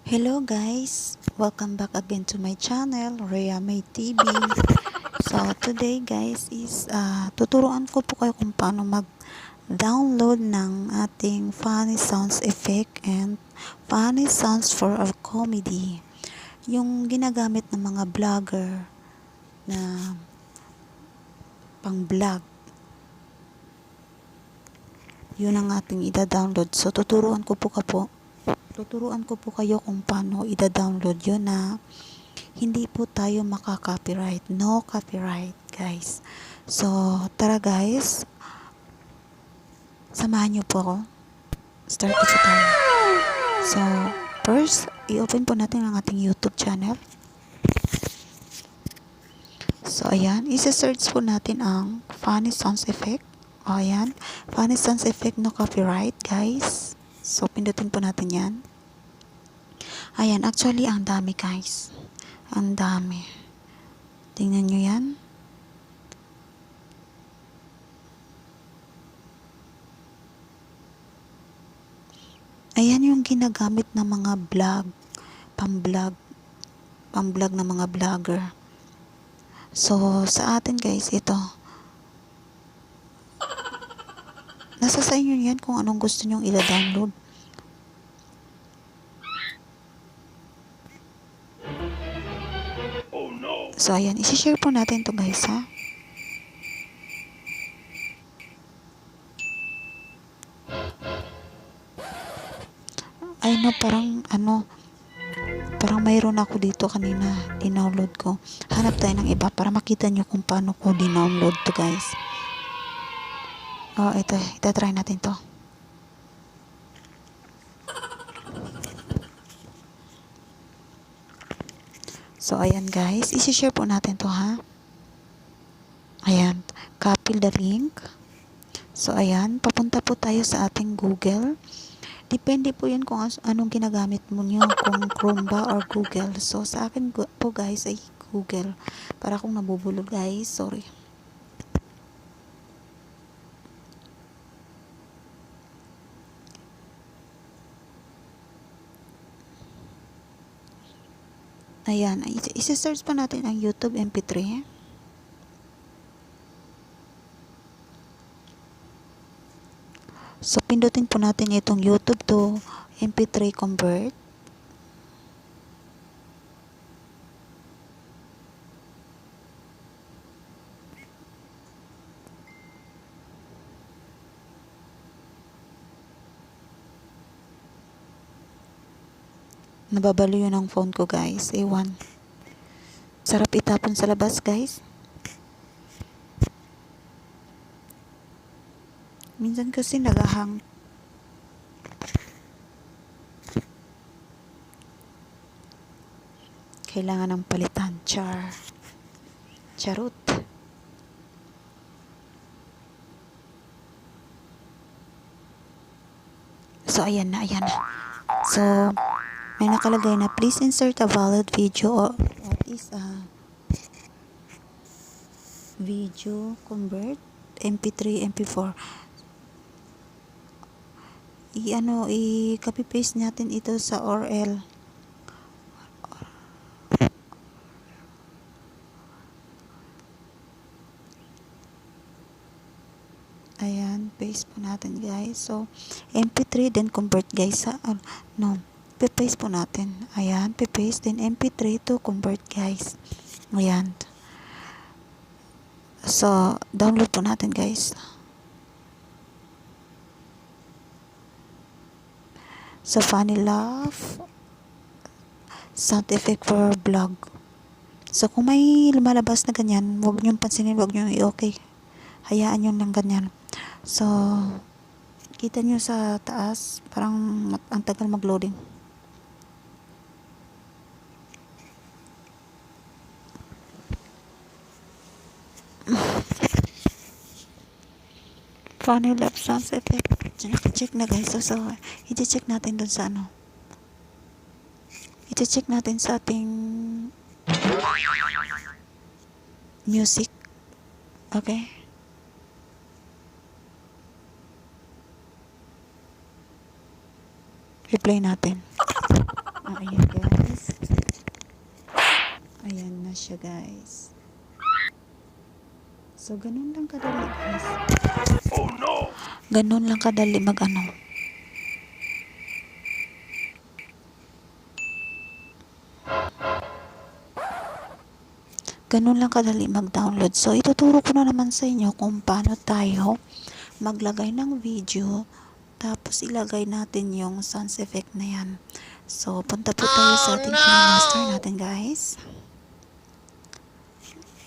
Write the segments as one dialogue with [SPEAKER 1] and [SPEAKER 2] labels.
[SPEAKER 1] Hello guys, welcome back again to my channel, Rhea May TV. So today guys is tuturuan ko po kayo kung paano mag-download ng ating funny sounds effect and funny sounds for our comedy. Yung ginagamit ng mga vlogger na pang vlog. Yun ang ating ida-download. So tuturuan ko po kayo kung paano ida-download yun na hindi po tayo maka-copyright. No copyright, guys. So, tara guys. Samahan niyo po ako. Start po tayo. So, first, i-open po natin ang ating YouTube channel. So, ayan. Isa-search po natin ang Funny Sounds Effect. O, ayan. Funny Sounds Effect, no copyright, guys. So, pindutin po natin yan. Ayan. Actually, ang dami, guys. Ang dami. Tingnan nyo yan. Ayan yung ginagamit ng mga vlog, pang-vlog ng mga vlogger. So, sa atin guys, ito. Nasa sa inyo yan kung anong gusto nyong ila-download. So, ayan. Isi-share po natin to guys, ha. Ay, no, parang mayroon ako dito kanina. Dinownload ko. Hanap tayo ng iba para makita nyo kung paano ko dinownload to guys. Oh, ito. Ita-try natin to. So, ayan guys. Isi-share po natin to, ha. Ayan. Copy the link. So, ayan. Papunta po tayo sa ating Google. Depende po yan kung anong ginagamit mo nyo. Kung Chrome ba or Google. So, sa akin po guys ay Google. Para kung nabubulol guys. Sorry. Ayan. Isa-search pa natin ang YouTube MP3. So, pindutin po natin itong YouTube to MP3 convert. Nababalo yun ang phone ko guys. Ewan. Sarap itapon sa labas guys. Minsan kasi nagahang. Kailangan ng palitan. Charot. So, ayan na. So, may nakalagay na please insert a valid video or what is a video convert MP3 MP4. I-copy paste natin ito sa URL. Ayan, paste po natin guys. So, MP3 then convert guys sa paste po natin. Ayan, paste then MP3 to convert guys. Ayan. So, download po natin guys. So, funny laugh sound effect for vlog. So, kung may lumalabas na ganyan, huwag niyong pansinin, huwag niyong i-okay. Hayaan nyo lang ganyan. So, kita nyo sa taas, parang ang tagal mag-loading. Funny laugh sounds effect. Check na guys. So i-check natin dun sa i-check natin sa ating music. Okay? Replay natin. Ayan guys. Ayan na siya guys. So, ganun lang kadali guys.
[SPEAKER 2] Oh no!
[SPEAKER 1] Ganun lang kadali mag-ano. Ganun lang kadali mag-download. So, ituturo ko na naman sa inyo kung paano tayo maglagay ng video. Tapos, ilagay natin yung sound effect na yan. So, punta po tayo sa ating master natin guys.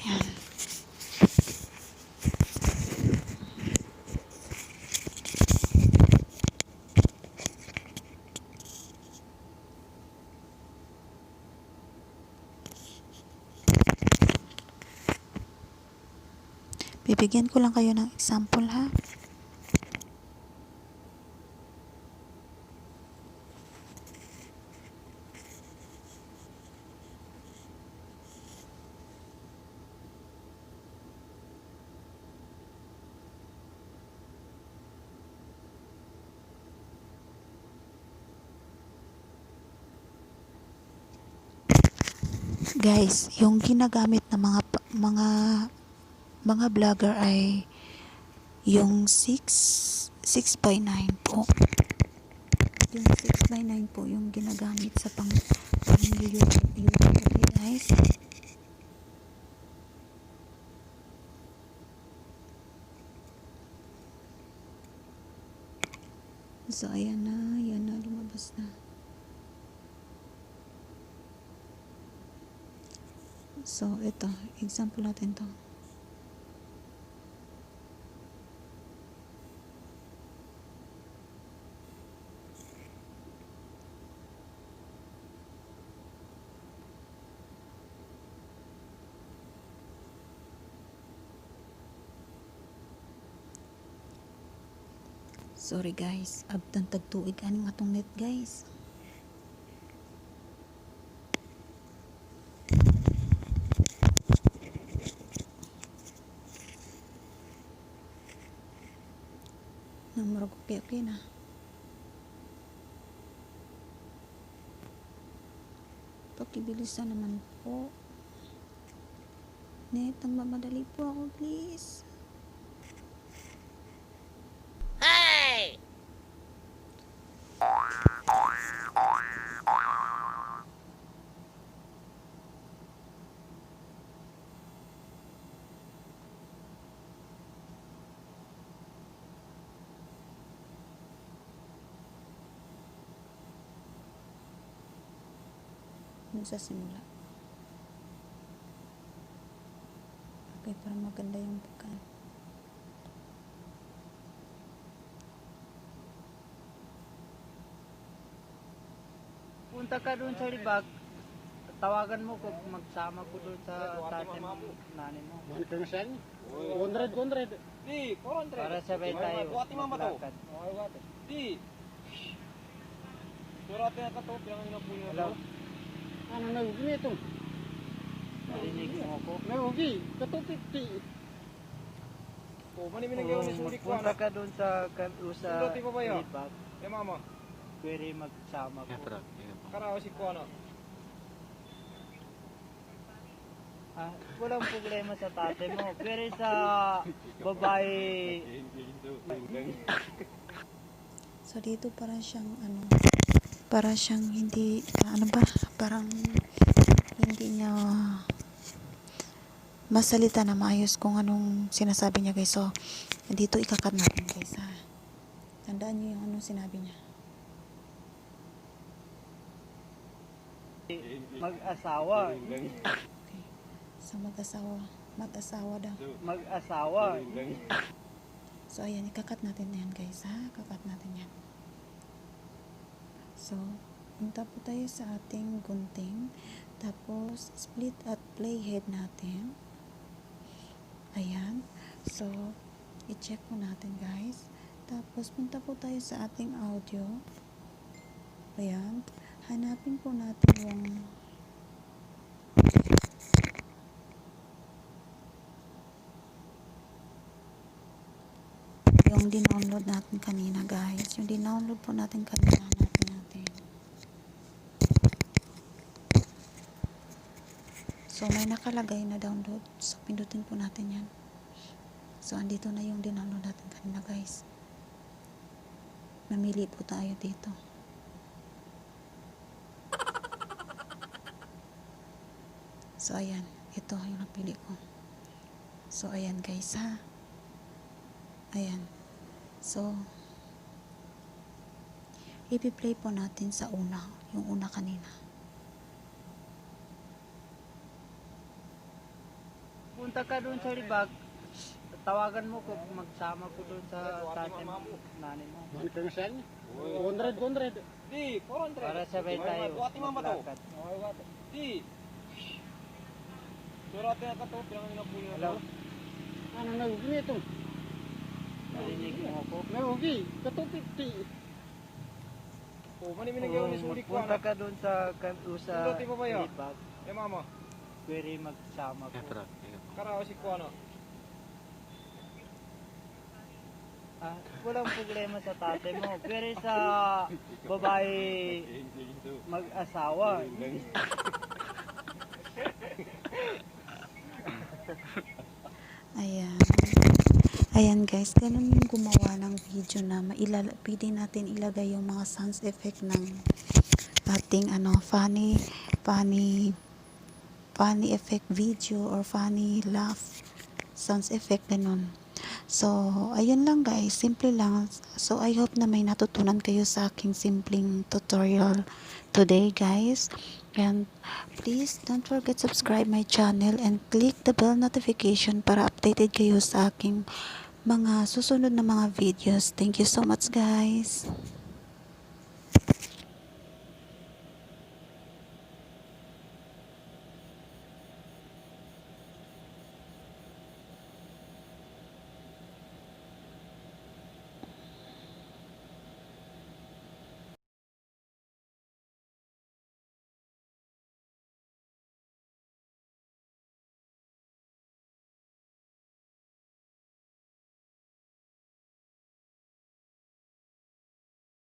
[SPEAKER 1] Ayan. Bibigyan ko lang kayo ng example ha. Guys, yung ginagamit ng mga vlogger ay yung 6:9 po. Yung 6:9 po yung ginagamit sa pang YouTube. Okay guys. So ayan na lumabas na. So ito, example natin to. Sorry guys, abtang tagtuig ani nga tong net guys. Namurag okay na. Pakibilisan naman po. Net, ang mamadali po ako please.
[SPEAKER 2] Hey!
[SPEAKER 1] Sa simula. Okay, para maganda yung pagkaan.
[SPEAKER 3] Punta ka doon sa libag, tawagan mo kung magsama ko doon sa tatay mo, nanay mo.
[SPEAKER 4] 100%? 100.
[SPEAKER 5] Di, 400.
[SPEAKER 3] Para sabay tayo
[SPEAKER 5] Buhati mama to.
[SPEAKER 3] maglakad.
[SPEAKER 5] Di. Surati na kato, pinangin na po niya.
[SPEAKER 3] Hello,
[SPEAKER 4] Ano nahugi nito?
[SPEAKER 3] narinig mo ko.
[SPEAKER 4] Nahugi, katupiti.
[SPEAKER 5] Oh, mani minagaw ni
[SPEAKER 3] Kung
[SPEAKER 5] sulit ko
[SPEAKER 3] magpunta
[SPEAKER 5] anak.
[SPEAKER 3] ka doon sa
[SPEAKER 5] Surati pa ba yun?
[SPEAKER 3] libag,
[SPEAKER 5] Eh mama,
[SPEAKER 3] pwede magsama ko.
[SPEAKER 5] karawa si ko anak.
[SPEAKER 3] Ah, walang problema sa tatay mo. Pero sa babae,
[SPEAKER 1] So dito parang siyang para siyang hindi parang hindi niya masalita na maayos kung anong sinasabi niya guys. So dito ikakat natin guys ha. Tandaan niyo yung anong sinabi niya.
[SPEAKER 3] mag-asawa.
[SPEAKER 1] Okay. So mag-asawa daw.
[SPEAKER 3] Mag-asawa.
[SPEAKER 1] So ayan, ikakat natin yan guys ha. Kakat natin yan. So punta po tayo sa ating gunting. Tapos split at playhead natin. Ayan. So i-check po natin guys. Tapos punta po tayo sa ating audio. Ayan. Hanapin po natin yung dinownload natin kanina guys. Yung dinownload po natin kanina, hanapin natin. So, may nakalagay na download. So, pindutin po natin yan. So, andito na yung dinownload natin kanina, guys. Mamili po tayo dito. So, ayan. Ito yung napili ko. So, ayan guys, ha. Ayan. So, ipi-play po natin sa una. Yung una kanina.
[SPEAKER 3] Punta ka doon sa libag, tawagan mo kung magsama ko doon sa tatem nanay mo.
[SPEAKER 4] Ano ka saan? 200.
[SPEAKER 5] Di, 400.
[SPEAKER 3] Para sabay tayo.
[SPEAKER 5] Buhati mama to.
[SPEAKER 3] maglakad.
[SPEAKER 5] Di. Surati na ka to, pinangin na po
[SPEAKER 3] Hello?
[SPEAKER 4] Ano nagugmi ito?
[SPEAKER 3] Narinig mo ako?
[SPEAKER 4] Nagugi, ka 250.
[SPEAKER 5] Oh, mani minigyan ni Suri ko.
[SPEAKER 3] Punta ka doon sa
[SPEAKER 5] Sundot, di ba ba yun?
[SPEAKER 3] libag,
[SPEAKER 5] Eh mama,
[SPEAKER 3] pwede magsama ko.
[SPEAKER 5] karaw si ko ano.
[SPEAKER 3] Walang problema sa tatay mo. Pero sa babae mag-asawa,
[SPEAKER 1] Ayan. Ayan guys, ganun yung gumawa ng video na pwede natin ilagay yung mga sound effect ng ating funny effect video or funny laugh sounds effect, ganun. So, ayun lang guys, simple lang. So, I hope na may natutunan kayo sa aking simpleng tutorial today guys. And please don't forget subscribe my channel and click the bell notification para updated kayo sa aking mga susunod na mga videos. Thank you so much guys.